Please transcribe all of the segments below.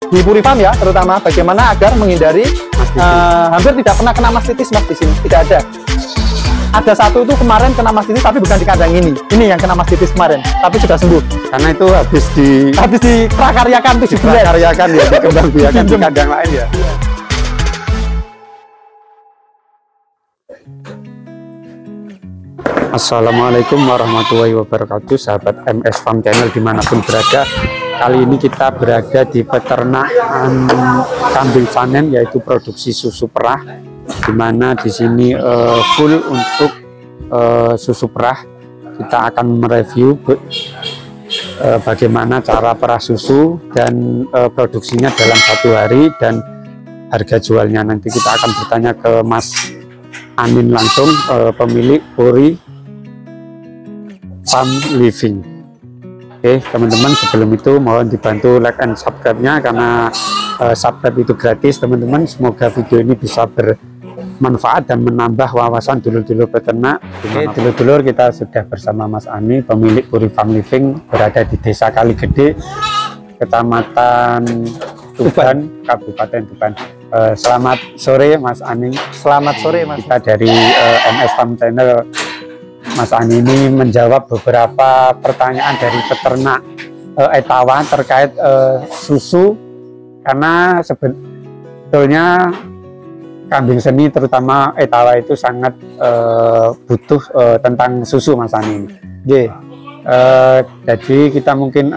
di Purifam ya, terutama bagaimana agar menghindari hampir tidak pernah kena mastitis Mas di sini, tidak ada. Ada satu itu kemarin kena mastitis tapi bukan di kandang ini yang kena mastitis kemarin, tapi sudah sembuh. Karena itu habis diprakaryakan 7 bulan. Diprakaryakan ya, dikembangbiakan di kandang lain ya. Assalamualaikum warahmatullahi wabarakatuh, sahabat MS Farm Channel dimanapun berada. Kali ini kita berada di peternakan kambing panen, yaitu produksi susu perah, dimana di sini full untuk susu perah. Kita akan mereview bagaimana cara perah susu dan produksinya dalam 1 hari dan harga jualnya. Nanti kita akan bertanya ke Mas Amin langsung, pemilik Puri Farm Living. Oke teman-teman, sebelum itu mohon dibantu like and subscribe-nya, karena subscribe itu gratis teman-teman. Semoga video ini bisa bermanfaat dan menambah wawasan dulur-dulur peternak. Oke dulur-dulur, kita sudah bersama Mas Ami, pemilik Puri Farm Living, berada di Desa Kaligede, Kecamatan Tuban, Kabupaten Tuban. Selamat sore Mas Ani. Selamat sore Mas. Kita dari MS Farm Channel. Mas Ani ini menjawab beberapa pertanyaan dari peternak Etawa terkait susu, karena sebetulnya kambing seni terutama Etawa itu sangat butuh tentang susu Mas Ani. Jadi kita mungkin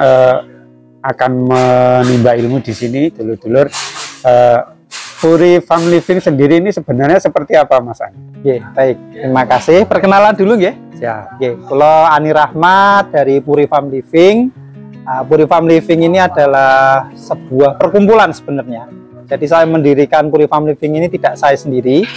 akan menimba ilmu di sini dulur-dulur. Puri Farm Living sendiri ini sebenarnya seperti apa Mas Ani? Baik, terima kasih. Perkenalan dulu ya. Siap. Kalau Ani Rahmat dari Puri Farm Living. Puri Farm Living ini adalah sebuah perkumpulan sebenarnya. Jadi saya mendirikan Puri Farm Living ini tidak saya sendiri.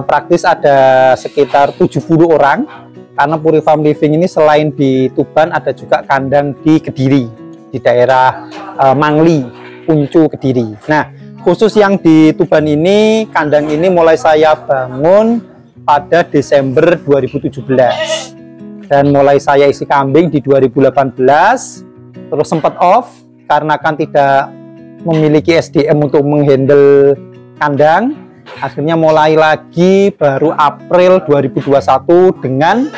Praktis ada sekitar 70 orang. Karena Puri Farm Living ini selain di Tuban ada juga kandang di Kediri, di daerah Mangli, Puncu, Kediri. Nah, khusus yang di Tuban ini, kandang ini mulai saya bangun pada Desember 2017 dan mulai saya isi kambing di 2018, terus sempat off karena kan tidak memiliki SDM untuk menghandle kandang. Akhirnya mulai lagi baru April 2021 dengan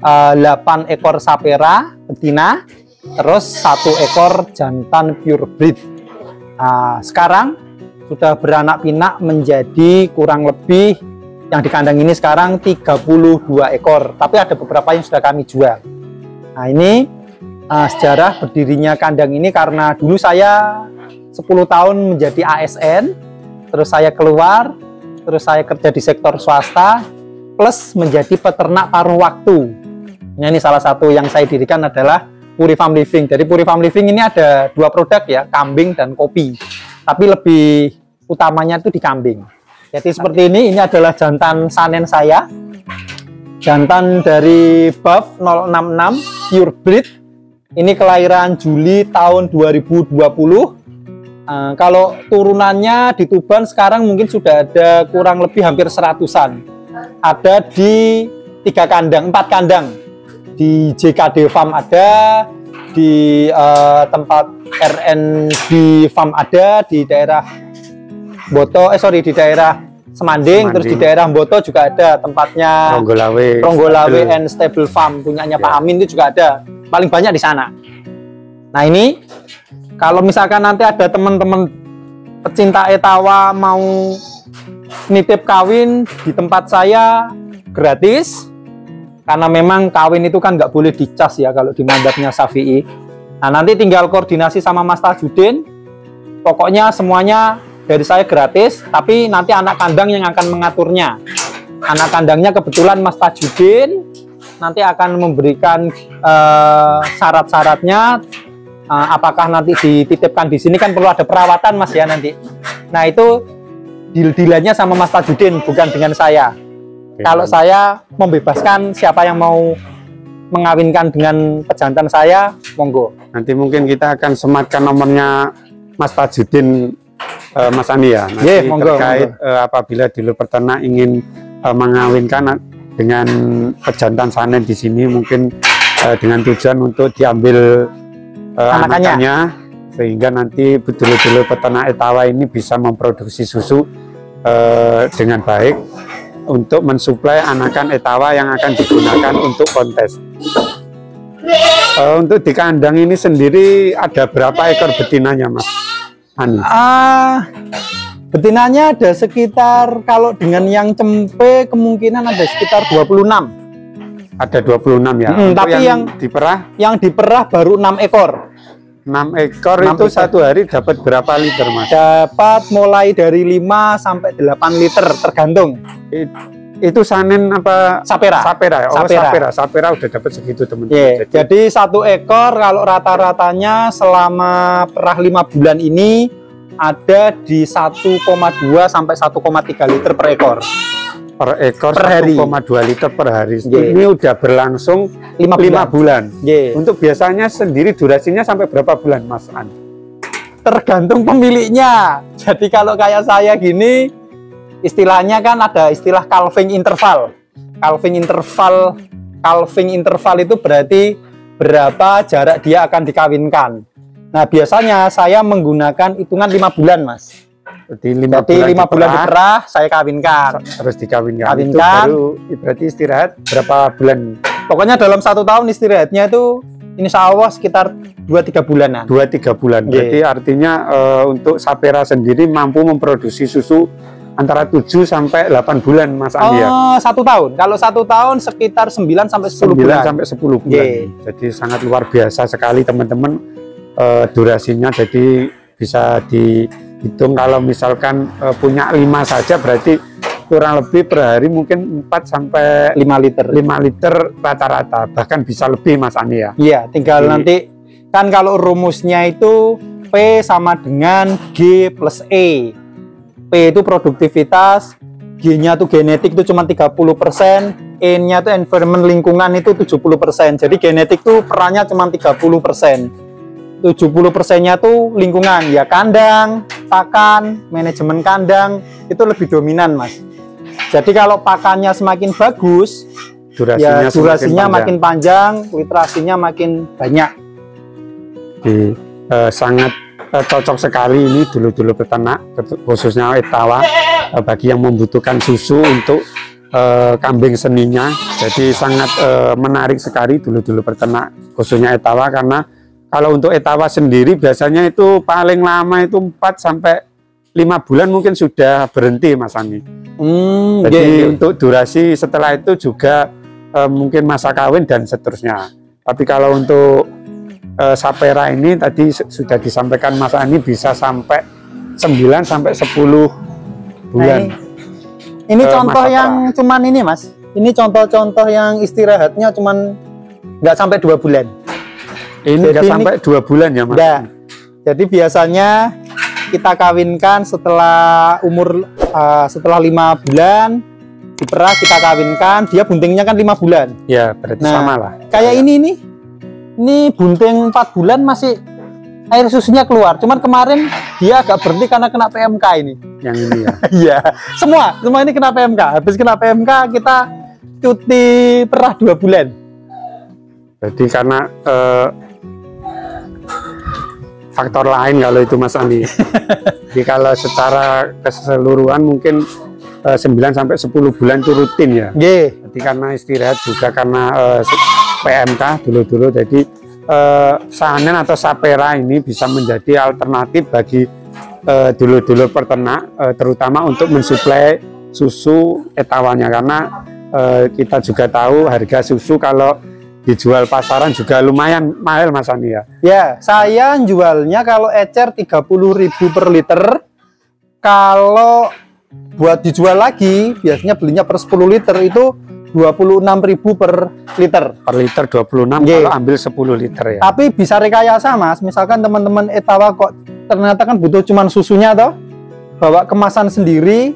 8 ekor sapera betina, terus 1 ekor jantan purebred. Sekarang sudah beranak pinak menjadi kurang lebih yang di kandang ini sekarang 32 ekor, tapi ada beberapa yang sudah kami jual. Nah ini sejarah berdirinya kandang ini karena dulu saya 10 tahun menjadi ASN, terus saya keluar, terus saya kerja di sektor swasta, plus menjadi peternak paruh waktu. Nah ini salah satu yang saya dirikan adalah Puri Farm Living. Jadi Puri Farm Living ini ada 2 produk ya, kambing dan kopi. Tapi lebih utamanya itu di kambing. Jadi seperti ini adalah jantan sanen saya. Jantan dari Buff 066 purebred. Ini kelahiran Juli tahun 2020. Kalau turunannya di Tuban sekarang mungkin sudah ada kurang lebih hampir 100-an. Ada di 4 kandang. Di JKD Farm ada, di tempat RNB Farm ada, di daerah di daerah Semanding, terus di daerah Boto juga ada tempatnya Ronggolawe and Stable Farm punyanya Pak Amin, itu juga ada, paling banyak di sana. Nah ini kalau misalkan nanti ada teman-teman pecinta Etawa mau nitip kawin di tempat saya gratis, karena memang kawin itu kan nggak boleh dicas ya kalau di mandatnya Syafi'i. Nah nanti tinggal koordinasi sama Mas Tajudin, pokoknya semuanya dari saya gratis, tapi nanti anak kandang yang akan mengaturnya. Anak kandangnya kebetulan Mas Tajudin nanti akan memberikan syarat-syaratnya, apakah nanti dititipkan di sini, kan perlu ada perawatan Mas ya nanti. Nah itu deal-dealannya sama Mas Tajudin, bukan dengan saya. Kalau saya membebaskan siapa yang mau mengawinkan dengan pejantan saya, monggo. Nanti mungkin kita akan sematkan nomornya Mas Tajudin, Mas Ani ya. Nanti monggo, terkait apabila dulur peternak ingin mengawinkan dengan pejantan sanen di sini, mungkin dengan tujuan untuk diambil anakannya. sehingga nanti dulur-dulur peternak Etawa ini bisa memproduksi susu dengan baik untuk mensuplai anakan Etawa yang akan digunakan untuk kontes. Untuk di kandang ini sendiri ada berapa ekor betinanya, Mas Ani? Betinanya ada sekitar, kalau dengan yang cempe kemungkinan ada sekitar 26. Ada 26 ya. Tapi yang diperah? Yang diperah baru 6 ekor. 6 ekor 6 itu ekor. Satu hari dapat berapa liter, Mas? Dapat mulai dari 5 sampai 8 liter tergantung. Itu sanen apa? Sapera. Sapera ya? Oh, sapera udah dapat segitu, teman-teman. Jadi 1 ekor kalau rata-ratanya selama perah 5 bulan ini ada di 1,2 sampai 1,3 liter per ekor. Per ekor per hari. 1,2 liter per hari. Ini udah berlangsung 5 bulan. Untuk biasanya sendiri durasinya sampai berapa bulan, Mas An? Tergantung pemiliknya. Jadi kalau kayak saya gini, istilahnya kan ada istilah calving interval. Calving interval itu berarti berapa jarak dia akan dikawinkan. Nah, biasanya saya menggunakan hitungan 5 bulan, Mas. Jadi 5 bulan diperah, saya kawinkan. Terus dikawinkan. Itu baru berarti istirahat berapa bulan? Pokoknya dalam 1 tahun istirahatnya itu insya Allah sekitar 2-3 bulanan. 2-3 bulan. Jadi artinya untuk Sapera sendiri mampu memproduksi susu antara 7 sampai 8 bulan, Mas Andi ya? 1 tahun. Kalau 1 tahun sekitar 9 sampai 10 bulan. 9 sampai 10 bulan. Jadi sangat luar biasa sekali, teman-teman. Durasinya jadi bisa dihitung kalau misalkan punya 5 saja berarti kurang lebih per hari mungkin 4 sampai 5 liter rata-rata, bahkan bisa lebih, Mas Ani ya. Iya, tinggal nanti kan kalau rumusnya itu P sama dengan G plus E. P itu produktivitas, G-nya tuh genetik itu cuma 30%, E-nya tuh environment lingkungan itu 70%. Jadi genetik tuh perannya cuma 30%. 70%-nya tuh lingkungan, ya kandang, pakan, manajemen kandang itu lebih dominan, Mas. Jadi kalau pakannya semakin bagus, durasinya makin panjang, literasinya makin banyak. Sangat cocok sekali ini dulur-dulur peternak, khususnya Etawa, bagi yang membutuhkan susu untuk kambing seninya. Jadi sangat menarik sekali dulur-dulur peternak, khususnya Etawa, karena kalau untuk Etawa sendiri biasanya itu paling lama itu 4 sampai 5 bulan mungkin sudah berhenti, Mas Ani. Jadi untuk durasi setelah itu juga mungkin masa kawin dan seterusnya. Tapi kalau untuk Sapera ini tadi sudah disampaikan Mas Ani bisa sampai 9 sampai 10 bulan. Nah, ini contoh yang cuman ini, Mas. Ini contoh-contoh yang istirahatnya cuman nggak sampai 2 bulan. Ini nggak sampai 2 bulan ya, Mas? Enggak. Jadi biasanya kita kawinkan setelah setelah 5 bulan diperah, kita kawinkan, dia buntingnya kan 5 bulan. Ya, berarti sama lah. Kayak ini bunting 4 bulan masih air susunya keluar. Cuman kemarin dia agak berhenti karena kena PMK ini. Yang ini ya. Iya, semua ini kena PMK. Habis kena PMK kita cuti perah 2 bulan. Jadi karena faktor lain kalau itu, Mas Andi. Jadi kalau secara keseluruhan mungkin 9 sampai 10 bulan itu rutin ya. Jadi karena istirahat juga karena PMK dulu jadi sanen atau Sapera ini bisa menjadi alternatif bagi dulur-dulur peternak, terutama untuk mensuplai susu Etawanya, karena kita juga tahu harga susu kalau dijual pasaran juga lumayan mahal, Mas Ani ya. Ya, saya jualnya kalau ecer 30.000 per liter. Kalau buat dijual lagi biasanya belinya per 10 liter itu 26.000 per liter. Per liter 26 kalau ambil 10 liter ya. Tapi bisa rekayasa, Mas. Misalkan teman-teman Etawa kok ternyata kan butuh cuman susunya toh, bawa kemasan sendiri,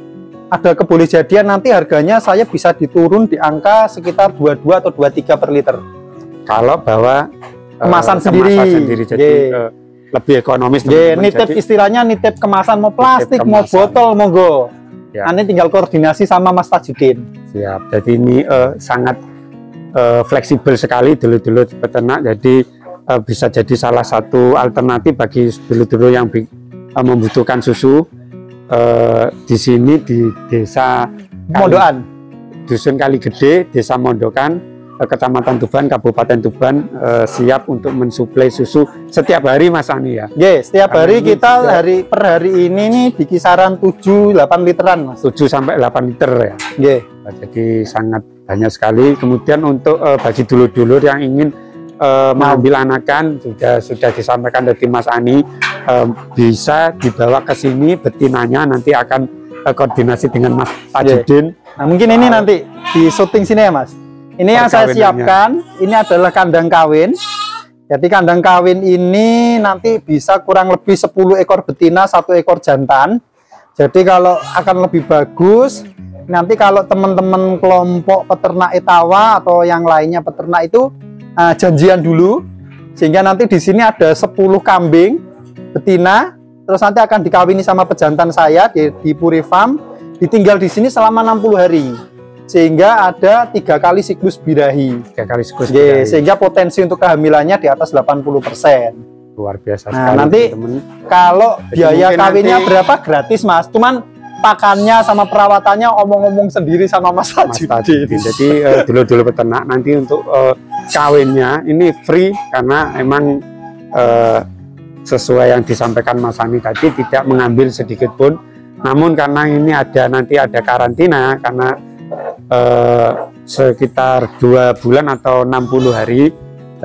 ada kebolehjadian nanti harganya saya bisa diturun di angka sekitar 22 atau 23 per liter. Kalau bawa kemasan sendiri. Jadi lebih ekonomis. Nitip istilahnya nitip kemasan, mau plastik, mau botol, monggo. Ya. Nanti tinggal koordinasi sama Mas Tajudin. Siap. Jadi ini sangat fleksibel sekali dulur-dulur peternak. Jadi bisa jadi salah satu alternatif bagi dulur-dulur yang membutuhkan susu. Di sini di desa Mondokan, Dusun Kali Gede, Desa Mondokan, Kecamatan Tuban, Kabupaten Tuban, siap untuk mensuplai susu setiap hari Mas Ani ya. Setiap hari kita per hari ini nih di kisaran 7-8 literan Mas. 7 sampai 8 liter ya. Jadi sangat banyak sekali. Kemudian untuk bagi dulur-dulur yang ingin mengambil anakan, sudah disampaikan dari Mas Ani, bisa dibawa ke sini betinanya, nanti akan koordinasi dengan Mas Tajudin. Nah, mungkin ini nanti di syuting sini ya Mas. Ini yang saya siapkan, ini adalah kandang kawin. Jadi kandang kawin ini nanti bisa kurang lebih 10 ekor betina, 1 ekor jantan. Jadi kalau akan lebih bagus, nanti kalau teman-teman kelompok peternak Etawa atau yang lainnya peternak itu janjian dulu, sehingga nanti di sini ada 10 kambing betina, terus nanti akan dikawini sama pejantan saya di Puri Farm, ditinggal di sini selama 60 hari. Sehingga ada 3 kali siklus birahi. 3 kali siklus birahi. Sehingga potensi untuk kehamilannya di atas 80%. Luar biasa sekali. Nah, nanti kalau biaya kawinnya berapa gratis Mas. Cuman pakannya sama perawatannya omong-omong sendiri sama Mas Tajudin. Jadi dulur-dulur peternak nanti untuk kawinnya ini free, karena emang sesuai yang disampaikan Mas Ani tadi, tidak mengambil sedikit pun. Namun karena ini nanti ada karantina, karena sekitar 2 bulan atau 60 hari,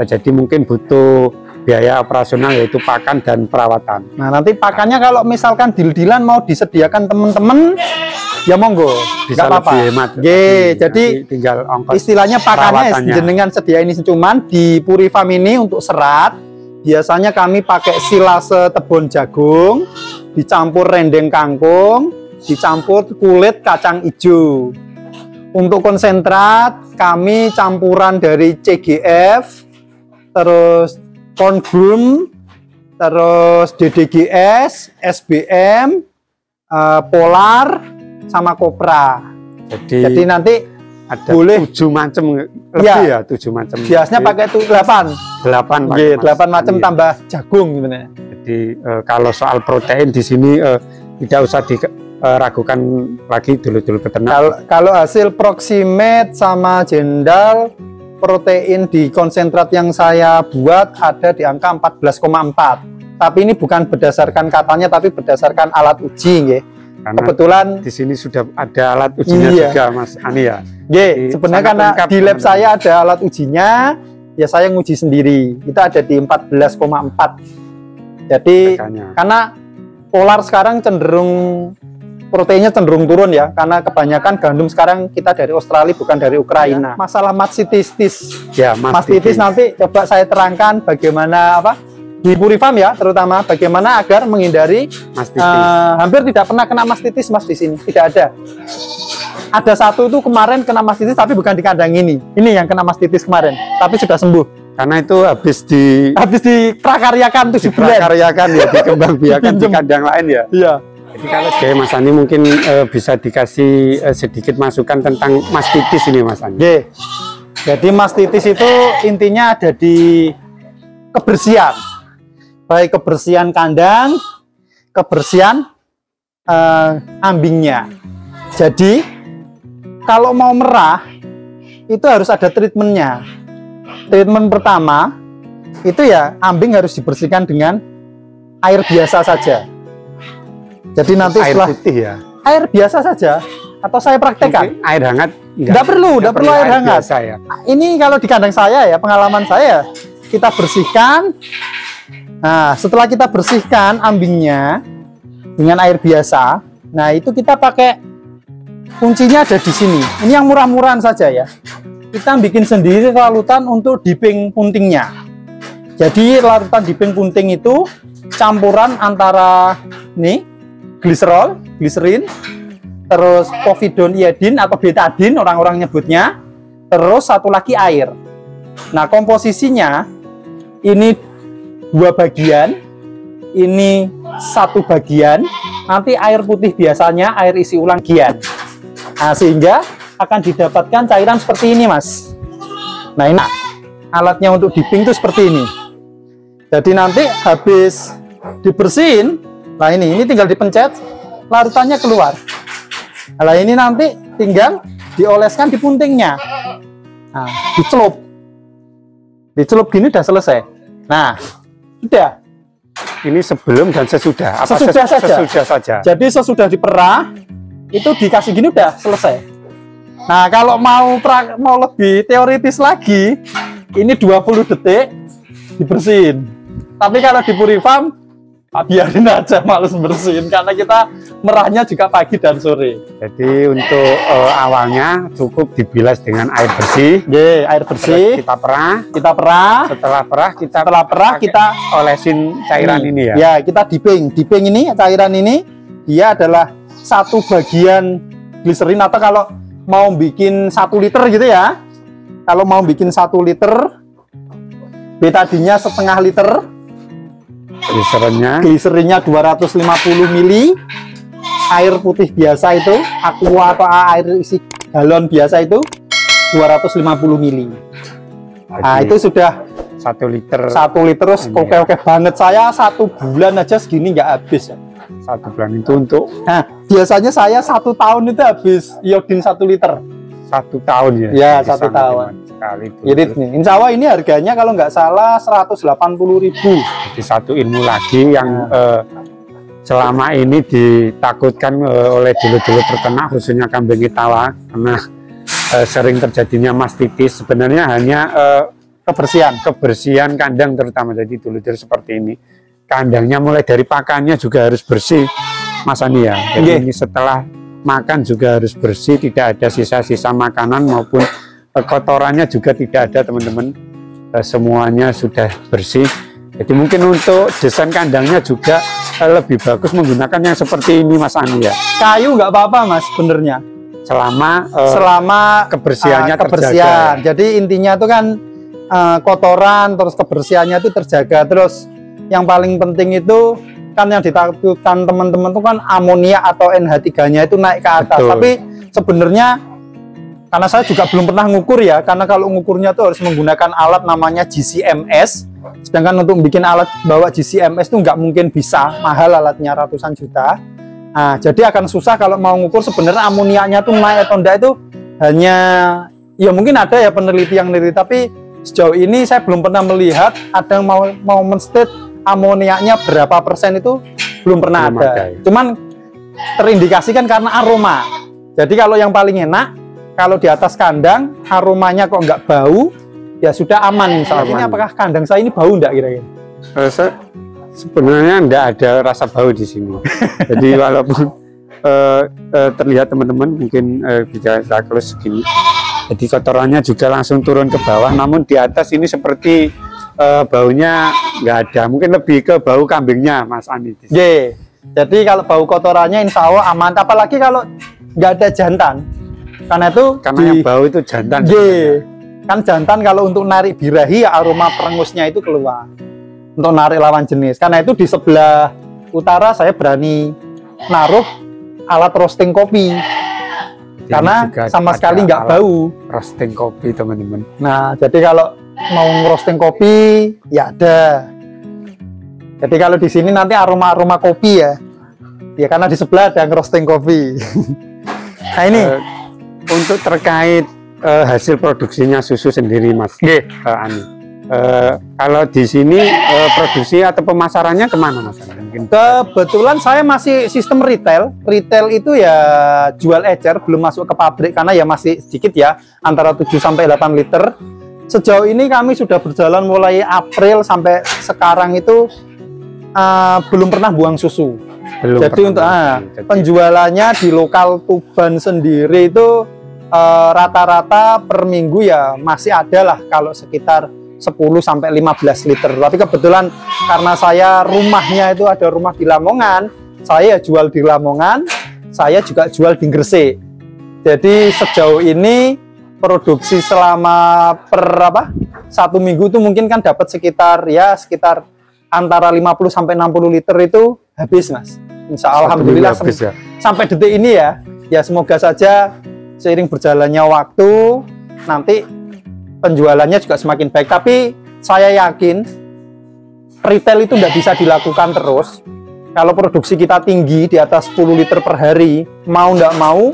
jadi mungkin butuh biaya operasional yaitu pakan dan perawatan. Nah, nanti pakannya kalau misalkan deal-dealan mau disediakan teman-teman, ya monggo, bisa apa-apa. Jadi tinggal ongkos istilahnya pakannya jenengan sediain ini, cuman di Puri Farm ini untuk serat biasanya kami pakai silase tebon jagung, dicampur rendeng kangkung, dicampur kulit kacang hijau. Untuk konsentrat kami campuran dari CGF, terus Cornbloom, terus DDGS, SBM, Polar, sama Kopra. Jadi nanti ada boleh 7 macam lebih ya, 7 macam. Biasanya pakai itu 8 macam iya. Tambah jagung sebenarnya. Jadi kalau soal protein di sini tidak usah diragukan lagi dulur-dulur peternak. Kalau hasil Proximate sama Jendal, protein di konsentrat yang saya buat ada di angka 14,4. Tapi ini bukan berdasarkan katanya, tapi berdasarkan alat uji, ya. Karena kebetulan di sini sudah ada alat ujinya juga, Mas Ani ya. Sebenarnya karena di lab saya ada alat ujinya, ya saya nguji sendiri. Itu ada di 14,4. Jadi karena Polar sekarang proteinnya cenderung turun ya, karena kebanyakan gandum sekarang kita dari Australia, bukan dari Ukraina. Masalah mastitis, ya mastitis nanti coba saya terangkan bagaimana di Puri Farm ya, terutama bagaimana agar menghindari hampir tidak pernah kena mastitis Mas di sini, tidak ada. Ada satu itu kemarin kena mastitis tapi bukan di kandang ini yang kena mastitis kemarin, tapi sudah sembuh. Karena itu habis diprakaryakan 7 bulan. Diprakaryakan ya, dikembangbiakan di kandang lain ya. Iya. Jadi kalau Mas Ani mungkin bisa dikasih sedikit masukan tentang mastitis ini Mas Ani. Jadi mastitis itu intinya ada di kebersihan, baik kebersihan kandang, kebersihan ambingnya. Jadi kalau mau merah itu harus ada treatmentnya. Treatment pertama itu ya ambing harus dibersihkan dengan air biasa saja. Jadi nanti setelah air putih ya, air biasa saja, atau saya praktekkan air hangat nggak perlu air hangat ya. Ini kalau di kandang saya ya, pengalaman saya, kita bersihkan. Nah setelah kita bersihkan ambingnya dengan air biasa, nah itu kita pakai kuncinya ada di sini. Ini yang murah-murahan saja ya. Kita bikin sendiri larutan untuk diping puntingnya. Jadi larutan diping punting itu campuran antara gliserin, terus povidone iodine atau betadine orang-orang nyebutnya, terus satu lagi air. Nah komposisinya ini 2 bagian, ini 1 bagian, nanti air putih biasanya air isi ulang gian. Nah sehingga akan didapatkan cairan seperti ini Mas. Nah ini alatnya untuk diping itu seperti ini. Jadi nanti habis dibersihin, nah ini tinggal dipencet, larutannya keluar. Nah ini nanti tinggal dioleskan di puntingnya. Nah, dicelup gini udah selesai. Nah, sudah. Ini sebelum dan sesudah. Apa Sesudah saja. Sesudah saja. Jadi sesudah diperah, itu dikasih gini udah selesai. Nah, kalau mau lebih teoritis lagi, ini 20 detik dibersihin. Tapi kalau di Purifam, biarin aja, males bersihin karena kita merahnya juga pagi dan sore. Jadi untuk awalnya cukup dibilas dengan air bersih. Air bersih. Kita perah. Setelah perah kita olesin cairan ini ya. Ya, kita dipping. Dipping ini cairan ini dia adalah satu bagian gliserin, atau kalau mau bikin 1 liter gitu ya. Kalau mau bikin 1 liter, betadinnya setengah liter. Gliserinnya 250 mili. Air putih biasa itu, aqua atau air isi galon biasa itu 250 mili. Nah, itu sudah 1 liter. 1 liter terus oke banget. Saya 1 bulan aja segini nggak habis ya. 1 bulan itu untuk. Nah, biasanya saya 1 tahun itu habis iodin 1 liter. 1 tahun ya? Ya, 1 tahun. Irit nih. Insya Allah ini harganya kalau nggak salah 180.000. Jadi satu ilmu lagi yang selama ini ditakutkan oleh dulur-dulur peternak, khususnya kambing Itawa, karena sering terjadinya mastitis. Sebenarnya hanya kebersihan kandang, terutama jadi dulur-dulur seperti ini. Kandangnya mulai dari pakannya juga harus bersih, Mas Ani ya. Jadi ini setelah makan juga harus bersih, tidak ada sisa-sisa makanan maupun kotorannya juga tidak ada, teman-teman. Semuanya sudah bersih. Jadi mungkin untuk desain kandangnya juga lebih bagus menggunakan yang seperti ini, Mas Ani ya. Kayu nggak apa-apa, Mas, benernya. Selama kebersihannya terjaga. Jadi intinya itu kan kotoran, terus kebersihannya itu terjaga. Terus yang paling penting itu kan yang ditakutkan teman-teman itu kan amonia atau NH3-nya itu naik ke atas. Betul. Tapi sebenarnya karena saya juga belum pernah ngukur ya, karena kalau ngukurnya tuh harus menggunakan alat namanya GCMS. Sedangkan untuk bikin alat bawa GCMS itu nggak mungkin bisa, mahal alatnya ratusan juta. Nah, jadi akan susah kalau mau ngukur sebenarnya amoniaknya tuh naik atau enggak. Itu hanya ya mungkin ada ya peneliti yang neliti, tapi sejauh ini saya belum pernah melihat ada yang mau menstate amoniaknya berapa persen, itu belum pernah ada. Cuman terindikasikan karena aroma. Jadi kalau yang paling enak, kalau di atas kandang aromanya kok nggak bau, ya sudah aman. Misalnya ini apakah kandang saya ini bau enggak kira-kira? Sebenarnya enggak ada rasa bau di sini. Jadi walaupun terlihat teman-teman mungkin bisa close segini. Jadi kotorannya juga langsung turun ke bawah, namun di atas ini seperti baunya nggak ada. Mungkin lebih ke bau kambingnya, Mas Ani. Jadi kalau bau kotorannya insya Allah aman. Apalagi kalau nggak ada jantan. Karena yang bau itu jantan. Kan jantan kalau untuk narik birahi ya aroma perengusnya itu keluar. Untuk narik lawan jenis. Karena itu di sebelah utara saya berani naruh alat roasting kopi. Karena sama sekali nggak bau. Roasting kopi, teman-teman. Nah, jadi kalau mau roasting kopi ya ada. Jadi kalau di sini nanti aroma kopi ya. Ya karena di sebelah ada yang roasting kopi. Nah ini untuk terkait hasil produksinya susu sendiri, Mas Ani. Kalau di sini produksi atau pemasarannya kemana, Mas Ani? Kebetulan saya masih sistem retail. Retail itu ya jual ecer, belum masuk ke pabrik karena ya masih sedikit ya, antara 7 sampai 8 liter. Sejauh ini kami sudah berjalan mulai April sampai sekarang itu belum pernah buang susu. Jadi untuk penjualannya di lokal Tuban sendiri itu rata-rata per minggu ya masih ada lah kalau sekitar 10 sampai 15 liter. Tapi kebetulan karena saya rumahnya itu ada rumah di Lamongan, saya jual di Lamongan, saya juga jual di Gresik. Jadi sejauh ini produksi selama satu minggu itu mungkin kan dapat sekitar antara 50 sampai 60 liter itu habis, Mas. Insya Allah, alhamdulillah ya. Sampai detik ini ya semoga saja seiring berjalannya waktu nanti penjualannya juga semakin baik. Tapi saya yakin retail itu tidak bisa dilakukan terus. Kalau produksi kita tinggi di atas 10 liter per hari, mau tidak mau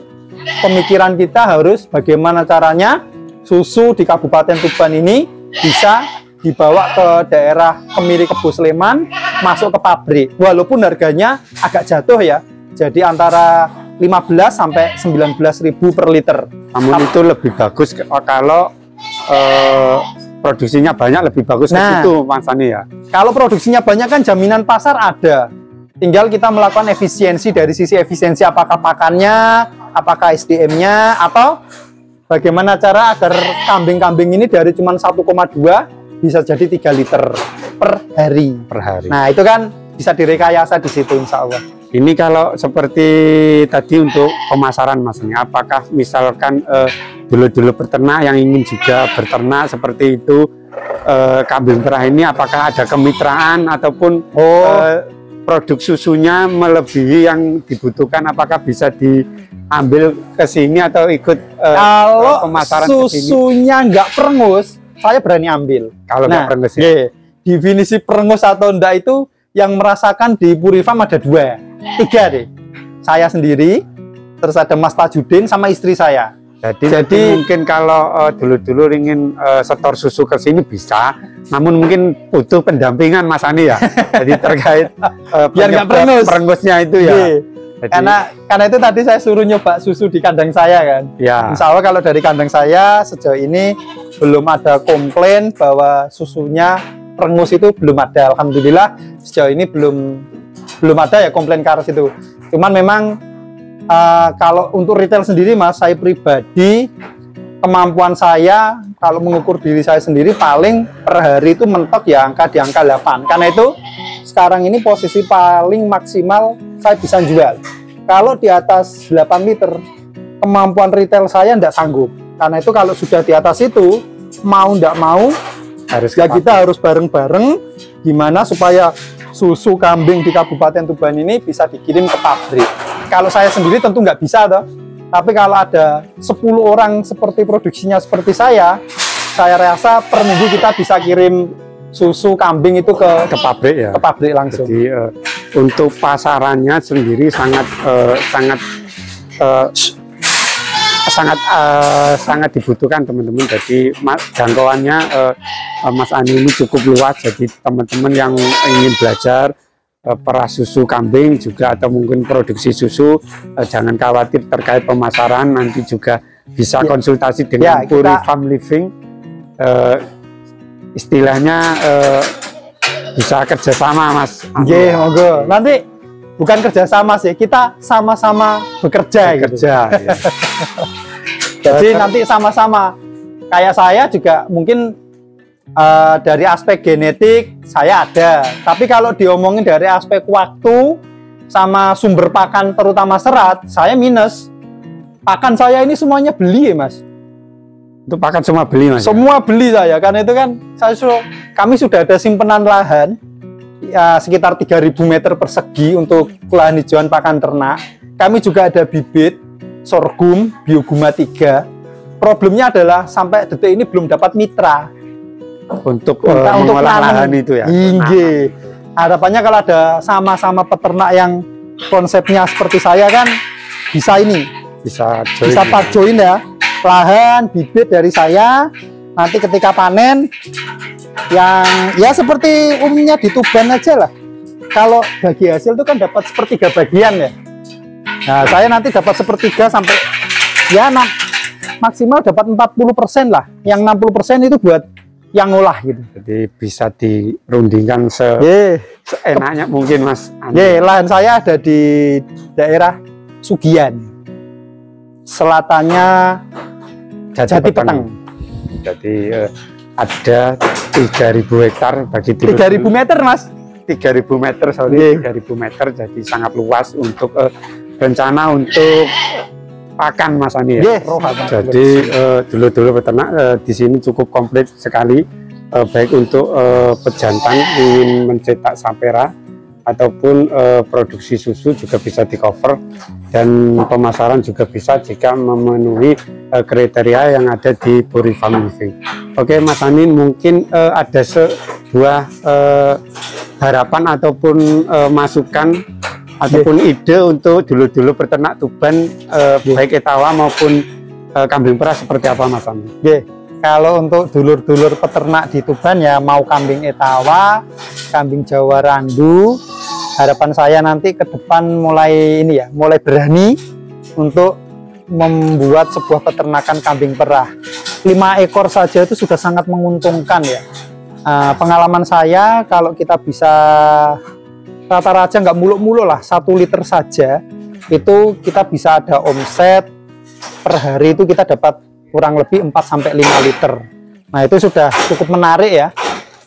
pemikiran kita harus bagaimana caranya susu di Kabupaten Tuban ini bisa dibawa ke daerah Kemiri Kebo Sleman, masuk ke pabrik. Walaupun harganya agak jatuh ya, jadi antara 15 sampai 19.000 per liter. Namun itu lebih bagus kalau produksinya banyak, lebih bagus ke situ Mas Ani ya. Kalau produksinya banyak kan jaminan pasar ada. Tinggal kita melakukan efisiensi dari sisi efisiensi, apakah pakannya, apakah SDM-nya, atau bagaimana cara agar kambing-kambing ini dari cuma 1,2 bisa jadi 3 liter per hari. Nah, itu kan bisa direkayasa di situ insya Allah. Ini kalau seperti tadi untuk pemasaran Mas Ani, apakah misalkan dulu-dulu peternak yang ingin juga berternak seperti itu, kambing perah ini apakah ada kemitraan ataupun produk susunya melebihi yang dibutuhkan, apakah bisa diambil ke sini atau ikut kalau pemasaran susunya nggak perengus, saya berani ambil. Kalau nggak perengus ya? Definisi perengus atau enggak itu yang merasakan di Purifam ada 3 deh. Saya sendiri, terus ada Mas Tajudin sama istri saya. Jadi mungkin kalau dulu-dulu ingin setor susu ke sini bisa, namun mungkin butuh pendampingan Mas Ani ya. Jadi terkait biar nggak perengusnya itu ya. Jadi, karena itu tadi saya suruh nyoba susu di kandang saya kan. Ya. Insya Allah kalau dari kandang saya sejauh ini belum ada komplain bahwa susunya perengus, itu belum ada. Alhamdulillah sejauh ini belum ada ya komplain ke arah situ. Cuman memang kalau untuk retail sendiri Mas, saya pribadi kemampuan saya kalau mengukur diri saya sendiri paling per hari itu mentok ya di angka 8. Karena itu sekarang ini posisi paling maksimal saya bisa jual. Kalau di atas 8 liter kemampuan retail saya tidak sanggup. Karena itu kalau sudah di atas itu mau tidak mau kita harus bareng-bareng gimana supaya susu kambing di Kabupaten Tuban ini bisa dikirim ke pabrik. Kalau saya sendiri tentu nggak bisa toh. Tapi kalau ada 10 orang seperti produksinya seperti saya rasa per minggu kita bisa kirim susu kambing itu ke pabrik ya. Ke pabrik langsung. Jadi untuk pasarannya sendiri sangat dibutuhkan teman-teman. Jadi jangkauannya Mas Ani ini cukup luas. Jadi teman-teman yang ingin belajar perah susu kambing juga atau mungkin produksi susu, jangan khawatir terkait pemasaran, nanti juga bisa konsultasi dengan Purifam Living, istilahnya bisa kerjasama Mas. Monggo. Nanti bukan kerjasama sih, kita sama-sama bekerja. Ya. Jadi nanti sama-sama, kayak saya juga mungkin dari aspek genetik saya ada, tapi kalau diomongin dari aspek waktu sama sumber pakan terutama serat, saya minus. Pakan saya ini semuanya beli ya Mas. Untuk pakan semua beli Mas? Semua beli saya, karena itu kan kami sudah ada simpenan lahan ya, sekitar 3.000 meter persegi untuk lahan hijauan pakan ternak. Kami juga ada bibit sorghum bioguma 3. Problemnya adalah sampai detik ini belum dapat mitra untuk mengolah lahan itu ya. Harapannya kalau ada sama-sama peternak yang konsepnya seperti saya kan bisa join ya, lahan bibit dari saya, nanti ketika panen yang ya seperti umumnya di Tuban aja lah, kalau bagi hasil itu kan dapat sepertiga bagian ya. Nah saya nanti dapat sepertiga sampai ya maksimal dapat 40% lah, yang 60% itu buat yang ngolah gitu. Jadi bisa dirundingkan seenaknya mungkin Mas. Lahan saya ada di daerah Sugian, selatannya Jati Peteng. Jadi ada 3.000 hektar bagi 3.000 meter Mas. 3.000 meter, 3.000 meter, jadi sangat luas untuk rencana untuk pakan Mas Ani ya. Jadi dulu-dulu peternak di sini cukup komplit sekali, baik untuk pejantan ingin mencetak sapera ataupun produksi susu juga bisa di cover, dan pemasaran juga bisa jika memenuhi kriteria yang ada di Purifam Living. Oke Mas Ani, mungkin ada sebuah harapan ataupun masukan ataupun ide untuk dulur-dulur peternak Tuban baik etawa maupun kambing perah seperti apa Mas Ami? Kalau untuk dulur-dulur peternak di Tuban ya, mau kambing etawa, kambing Jawa Randu, harapan saya nanti ke depan mulai ini ya, mulai berani untuk membuat sebuah peternakan kambing perah. 5 ekor saja itu sudah sangat menguntungkan ya. Pengalaman saya, kalau kita bisa rata-rata nggak muluk-muluk lah, 1 liter saja itu kita bisa ada omset per hari itu kita dapat kurang lebih 4-5 liter. Nah itu sudah cukup menarik ya,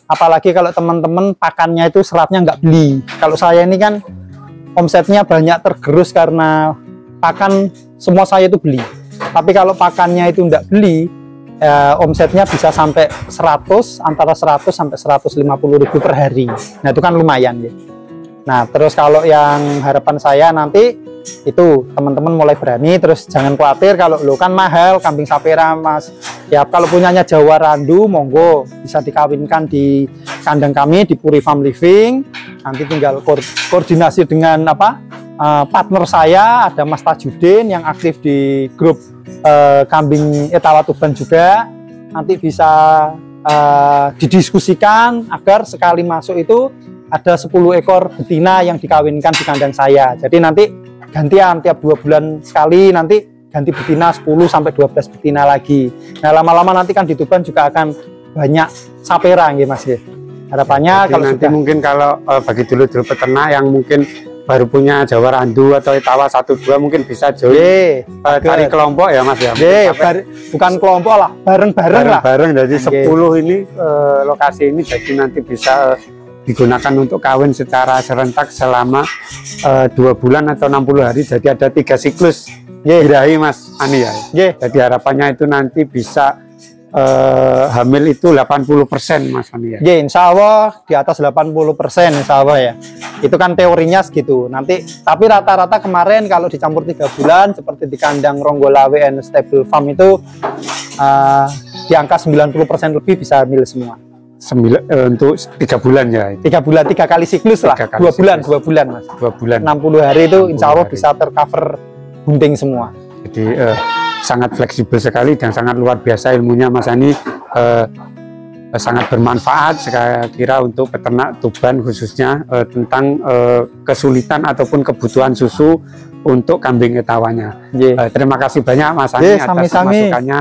apalagi kalau teman-teman pakannya itu seratnya nggak beli. Kalau saya ini kan omsetnya banyak tergerus karena pakan semua saya itu beli, tapi kalau pakannya itu nggak beli, omsetnya bisa sampai 100, antara 100 sampai 150 ribu per hari. Nah itu kan lumayan ya. Nah terus kalau yang harapan saya nanti itu teman-teman mulai berani, terus jangan khawatir kalau lo kan mahal kambing sapera Mas ya. Kalau punyanya Jawa Randu monggo bisa dikawinkan di kandang kami di Puri Farm Living. Nanti tinggal koordinasi dengan partner saya, ada Mas Tajudin yang aktif di grup kambing etawa Tuban juga. Nanti bisa didiskusikan agar sekali masuk itu ada 10 ekor betina yang dikawinkan di kandang saya. Jadi nanti gantian tiap 2 bulan sekali, nanti ganti betina 10-12 betina lagi. Nah lama-lama nanti kan di Tuban juga akan banyak sapera ya Mas ya. Harapannya kalau nanti mungkin kalau bagi dulur-dulur peternak yang mungkin baru punya Jawa Randu atau etawa 1-2 mungkin bisa join cari kelompok ya Mas ya. Bukan kelompok lah, bareng-bareng lah. Bareng jadi 10 ini lokasi ini jadi nanti bisa digunakan untuk kawin secara serentak selama 2 bulan atau 60 hari. Jadi ada 3 siklus birahi Mas Ani ya. Jadi harapannya itu nanti bisa hamil itu 80% Mas Ani ya. Insya Allah di atas 80% Insya Allah ya. Itu kan teorinya segitu. Nanti tapi rata-rata kemarin kalau dicampur 3 bulan seperti di kandang Ronggolawe and Stable Farm itu di angka 90% lebih bisa hamil semua. Untuk 3 bulan ya. 3 bulan, 3 kali siklus lah. 2 bulan Mas. 2 bulan. 60 hari itu insya Allah bisa tercover bunting semua. Jadi sangat fleksibel sekali dan sangat luar biasa ilmunya Mas Ani. Sangat bermanfaat saya kira untuk peternak Tuban khususnya tentang kesulitan ataupun kebutuhan susu untuk kambing etawanya. Terima kasih banyak Mas Ani atas masukannya.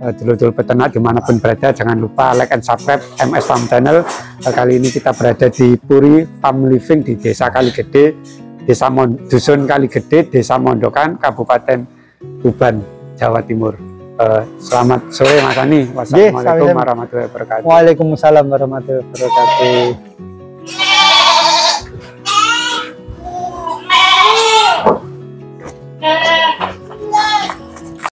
Dulur-dulur peternak dimanapun berada, jangan lupa like and subscribe MS Farm Channel. Kali ini kita berada di Puri Farm Living di Desa Kaligede, Dusun Kaligede, Desa Mondokan, Kabupaten Tuban, Jawa Timur. Selamat sore Mas Ani. Wassalamualaikum warahmatullahi wabarakatuh. Waalaikumsalam warahmatullahi wabarakatuh.